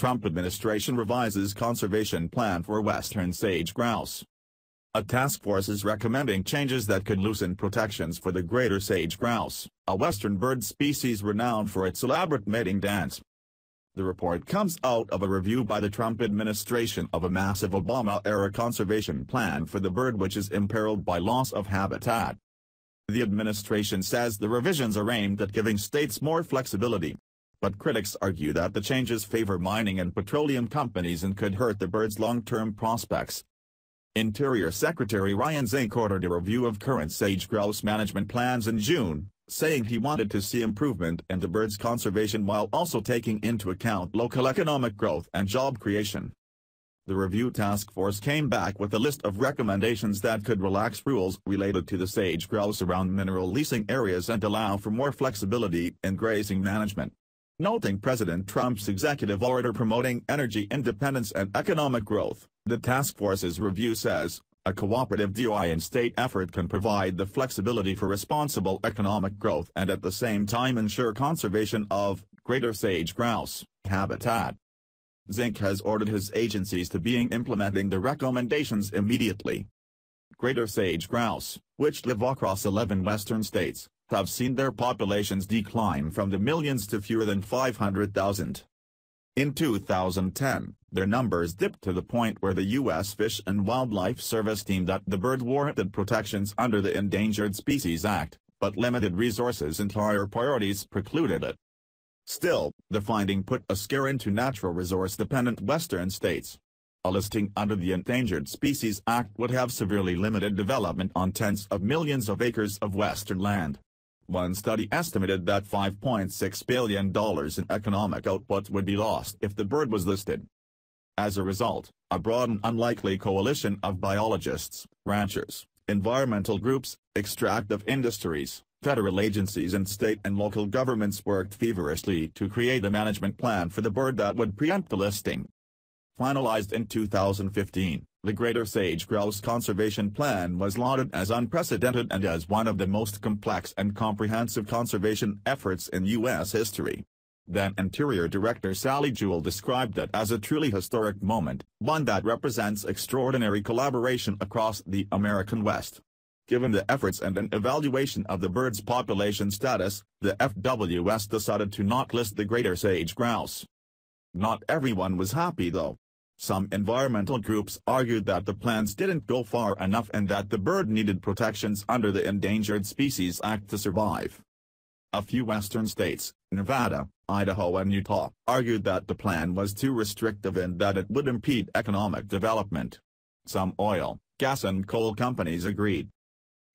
Trump administration revises conservation plan for western sage grouse. A task force is recommending changes that could loosen protections for the greater sage grouse, a western bird species renowned for its elaborate mating dance. The report comes out of a review by the Trump administration of a massive Obama-era conservation plan for the bird, which is imperiled by loss of habitat. The administration says the revisions are aimed at giving states more flexibility. But critics argue that the changes favor mining and petroleum companies and could hurt the bird's long-term prospects. Interior Secretary Ryan Zinke ordered a review of current sage grouse management plans in June, saying he wanted to see improvement in the bird's conservation while also taking into account local economic growth and job creation. The review task force came back with a list of recommendations that could relax rules related to the sage grouse around mineral leasing areas and allow for more flexibility in grazing management. Noting President Trump's executive order promoting energy independence and economic growth, the task force's review says, a cooperative DOI and state effort can provide the flexibility for responsible economic growth and at the same time ensure conservation of greater sage grouse habitat. Zinke has ordered his agencies to begin implementing the recommendations immediately. Greater sage grouse, which live across 11 western states, have seen their populations decline from the millions to fewer than 500,000. In 2010, their numbers dipped to the point where the U.S. Fish and Wildlife Service deemed that the bird warranted protections under the Endangered Species Act, but limited resources and higher priorities precluded it. Still, the finding put a scare into natural resource-dependent western states. A listing under the Endangered Species Act would have severely limited development on tens of millions of acres of western land. One study estimated that $5.6 billion in economic output would be lost if the bird was listed. As a result, a broad and unlikely coalition of biologists, ranchers, environmental groups, extractive industries, federal agencies and state and local governments worked feverishly to create a management plan for the bird that would preempt the listing. Finalized in 2015, the Greater Sage Grouse Conservation Plan was lauded as unprecedented and as one of the most complex and comprehensive conservation efforts in U.S. history. Then Interior Director Sally Jewell described it as a truly historic moment, one that represents extraordinary collaboration across the American West. Given the efforts and an evaluation of the bird's population status, the FWS decided to not list the Greater Sage Grouse. Not everyone was happy though. Some environmental groups argued that the plans didn't go far enough and that the bird needed protections under the Endangered Species Act to survive. A few western states, Nevada, Idaho and Utah, argued that the plan was too restrictive and that it would impede economic development. Some oil, gas and coal companies agreed.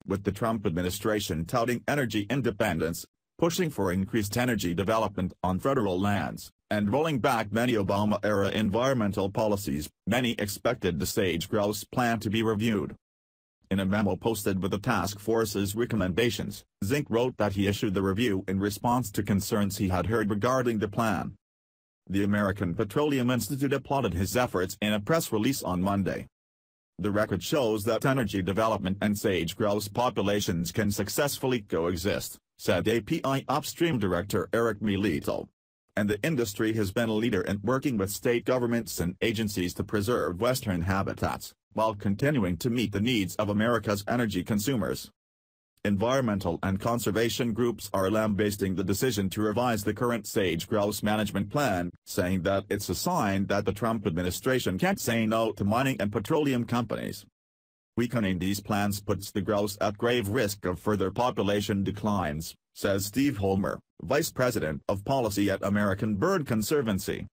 With the Trump administration touting energy independence, pushing for increased energy development on federal lands, and rolling back many Obama-era environmental policies, many expected the sage grouse plan to be reviewed. In a memo posted with the task force's recommendations, Zinke wrote that he issued the review in response to concerns he had heard regarding the plan. The American Petroleum Institute applauded his efforts in a press release on Monday. The record shows that energy development and sage grouse populations can successfully coexist, said API Upstream Director Eric Milito. And the industry has been a leader in working with state governments and agencies to preserve western habitats, while continuing to meet the needs of America's energy consumers. Environmental and conservation groups are lambasting the decision to revise the current sage grouse management plan, saying that it's a sign that the Trump administration can't say no to mining and petroleum companies. Weakening these plans puts the grouse at grave risk of further population declines, says Steve Holmer, Vice President of Policy at American Bird Conservancy.